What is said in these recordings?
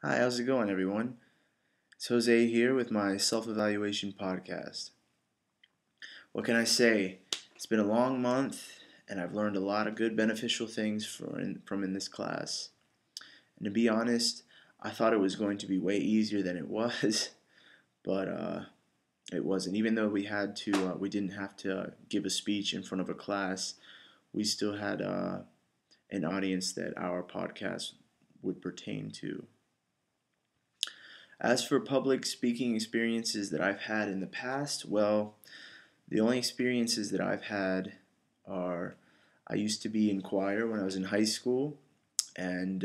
Hi, how's it going, everyone? It's Jose here with my self evaluation podcast. What can I say? It's been a long month, and I've learned a lot of good, beneficial things from in this class. And to be honest, I thought it was going to be way easier than it was, but it wasn't. Even though we didn't have to give a speech in front of a class, we still had an audience that our podcast would pertain to. As for public speaking experiences that I've had in the past, well, the only experiences that I've had are I used to be in choir when I was in high school, and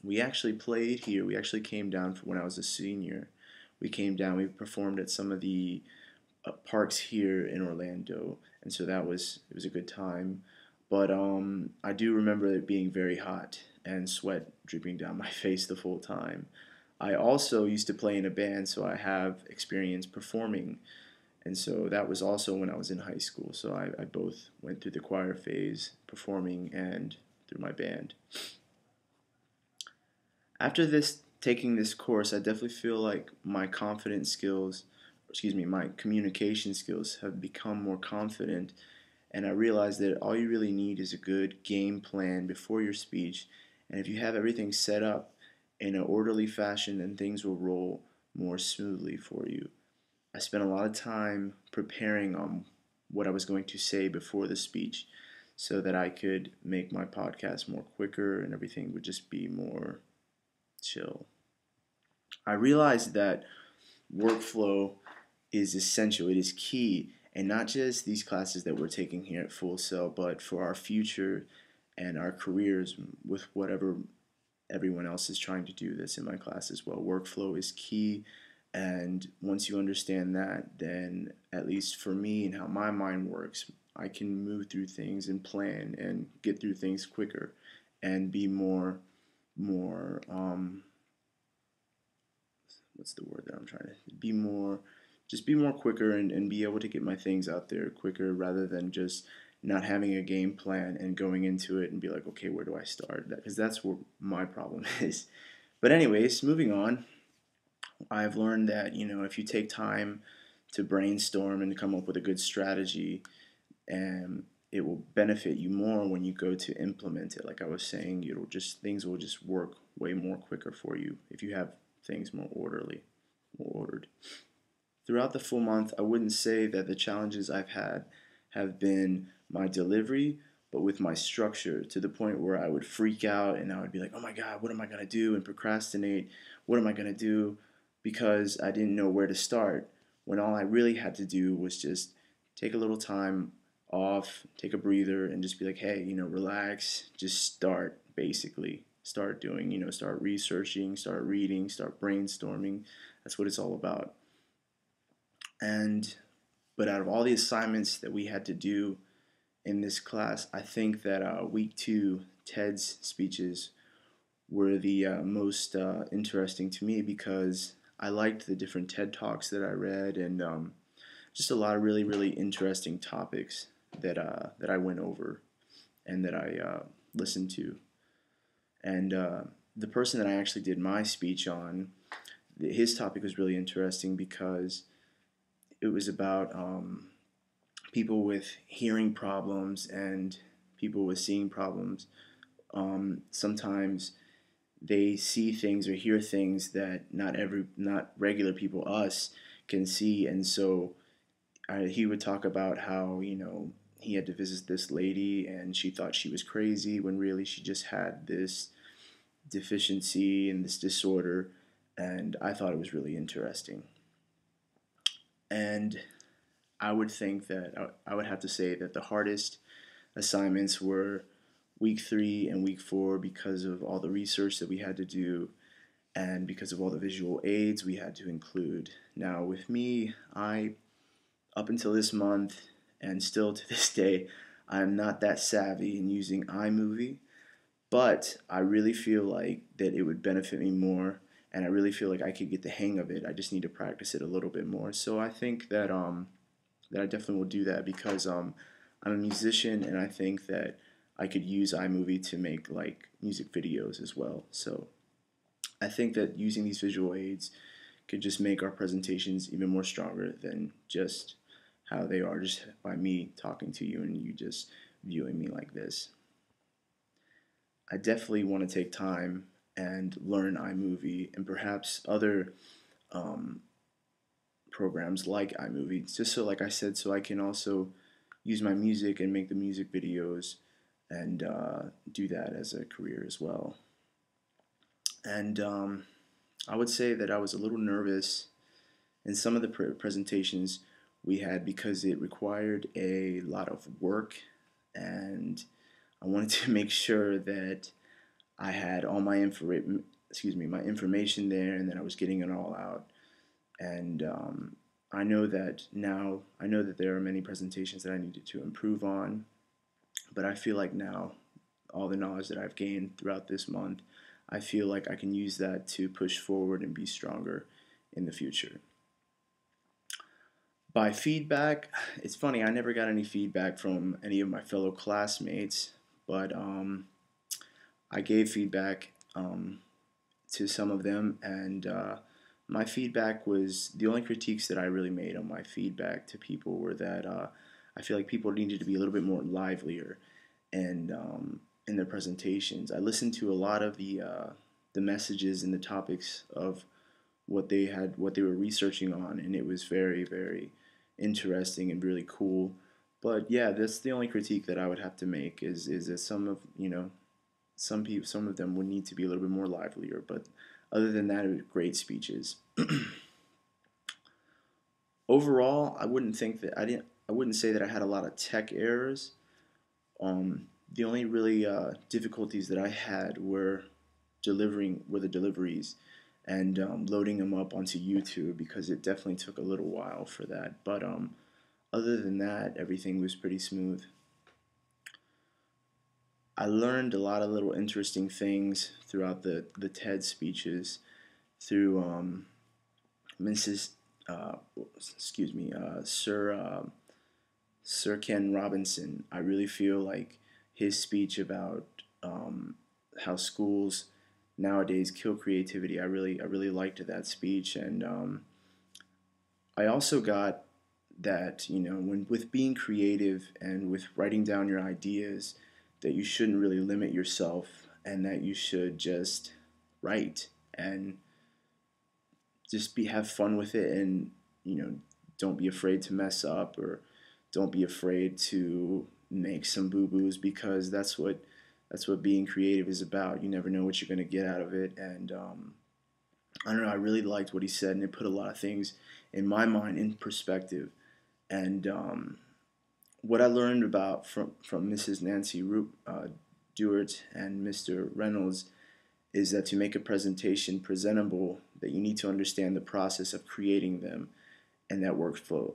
we actually played here. We actually came down for when I was a senior. We came down, we performed at some of the parks here in Orlando, and so it was a good time. But I do remember it being very hot and sweat dripping down my face the full time. I also used to play in a band, so I have experience performing, and so that was also when I was in high school. So I both went through the choir phase, performing, and through my band. After taking this course, I definitely feel like my confidence skills, excuse me, my communication skills have become more confident. And I realized that all you really need is a good game plan before your speech. And if you have everything set up in an orderly fashion, then things will roll more smoothly for you. I spent a lot of time preparing on what I was going to say before the speech so that I could make my podcast more quicker and everything would just be more chill. I realized that workflow is essential, it is key, and not just these classes that we're taking here at Full Sail, but for our future and our careers with whatever everyone else is trying to do this in my class as well. Workflow is key, and once you understand that, then at least for me and how my mind works, I can move through things and plan and get through things quicker and be more what's the word that I'm trying to be more just be more quicker and be able to get my things out there quicker rather than just not having a game plan and going into it and be like, okay, where do I start? Because that's where my problem is. But anyways, moving on, I've learned that if you take time to brainstorm and come up with a good strategy, and it will benefit you more when you go to implement it. Like I was saying, things will just work way more quicker for you if you have things more ordered. Throughout the full month, I wouldn't say that the challenges I've had have been my delivery, but with my structure to the point where I would freak out and I would be like, oh my God, what am I going to do? And procrastinate. What am I going to do? Because I didn't know where to start. When all I really had to do was just take a little time off, take a breather, and just be like, hey, relax, just start, basically. Start doing, start researching, start reading, start brainstorming. That's what it's all about. And but out of all the assignments that we had to do in this class, I think that week two TED's speeches were the most interesting to me because I liked the different TED talks that I read and just a lot of really really interesting topics that I went over and that I listened to. And the person that I actually did my speech on, his topic was really interesting because it was about people with hearing problems and people with seeing problems. Sometimes they see things or hear things that not regular people, us, can see, and so he would talk about how he had to visit this lady and she thought she was crazy when really she just had this deficiency and this disorder, and I thought it was really interesting. And I would think that I would have to say that the hardest assignments were week three and week four because of all the research that we had to do and because of all the visual aids we had to include. Now, with me, up until this month and still to this day, I'm not that savvy in using iMovie, but I really feel like that it would benefit me more and I really feel like I could get the hang of it. I just need to practice it a little bit more. So I think that I definitely will do that because I'm a musician and I think that I could use iMovie to make like music videos as well. So I think that using these visual aids could just make our presentations even more stronger than just how they are just by me talking to you and you just viewing me like this. I definitely want to take time and learn iMovie and perhaps other um, programs like iMovie, just so, like I said, so I can also use my music and make the music videos and do that as a career as well. And I would say that I was a little nervous in some of the presentations we had because it required a lot of work, and I wanted to make sure that I had all my my information there, and that I was getting it all out. And I know that now I know that there are many presentations that I needed to improve on, but I feel like now all the knowledge that I've gained throughout this month, I feel like I can use that to push forward and be stronger in the future. By feedback, it's funny, I never got any feedback from any of my fellow classmates, but I gave feedback to some of them, and my feedback was the only critiques that I really made on my feedback to people were that I feel like people needed to be a little bit more livelier and in their presentations. I listened to a lot of the messages and the topics of what they were researching on, and it was very very interesting and really cool. But yeah, that's the only critique that I would have to make is that some of some of them would need to be a little bit more livelier. But other than that, it was great speeches. Overall, I wouldn't say that I had a lot of tech errors. The only really difficulties that I had were the deliveries and loading them up onto YouTube because it definitely took a little while for that. But other than that, everything was pretty smooth. I learned a lot of little interesting things throughout the TED speeches through Mrs. Sir Ken Robinson. I really feel like his speech about how schools nowadays kill creativity. I really liked that speech, and I also got that when with being creative and with writing down your ideas, that you shouldn't really limit yourself, and that you should just write and just be have fun with it, and don't be afraid to mess up, or don't be afraid to make some boo boos, because that's what being creative is about. You never know what you're going to get out of it, and I don't know. I really liked what he said, and it put a lot of things in my mind in perspective. And what I learned about from Mrs. Nancy Dewart and Mr. Reynolds is that to make a presentation presentable, that you need to understand the process of creating them and that workflow.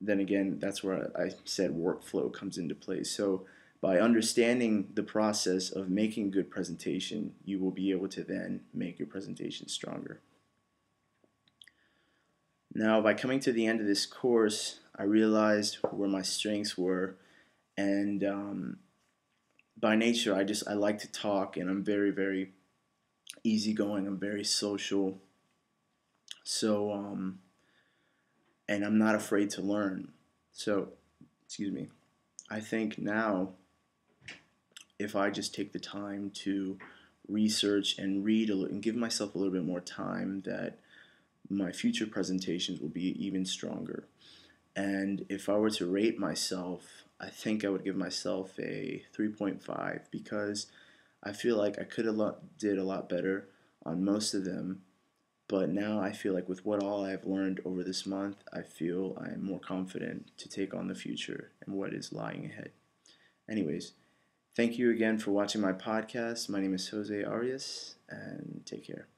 Then again, that's where I said workflow comes into play. So by understanding the process of making a good presentation, you will be able to then make your presentation stronger. Now, by coming to the end of this course, I realized where my strengths were, and by nature, I like to talk, and I'm very very easygoing. I'm very social, so and I'm not afraid to learn. So, excuse me. I think now, if I just take the time to research and read and give myself a little bit more time, that my future presentations will be even stronger. And if I were to rate myself, I think I would give myself a 3.5, because I feel like I could have did a lot better on most of them. But now I feel like with what all I've learned over this month, I feel I'm more confident to take on the future and what is lying ahead. Anyways, thank you again for watching my podcast. My name is Jose Arias, and take care.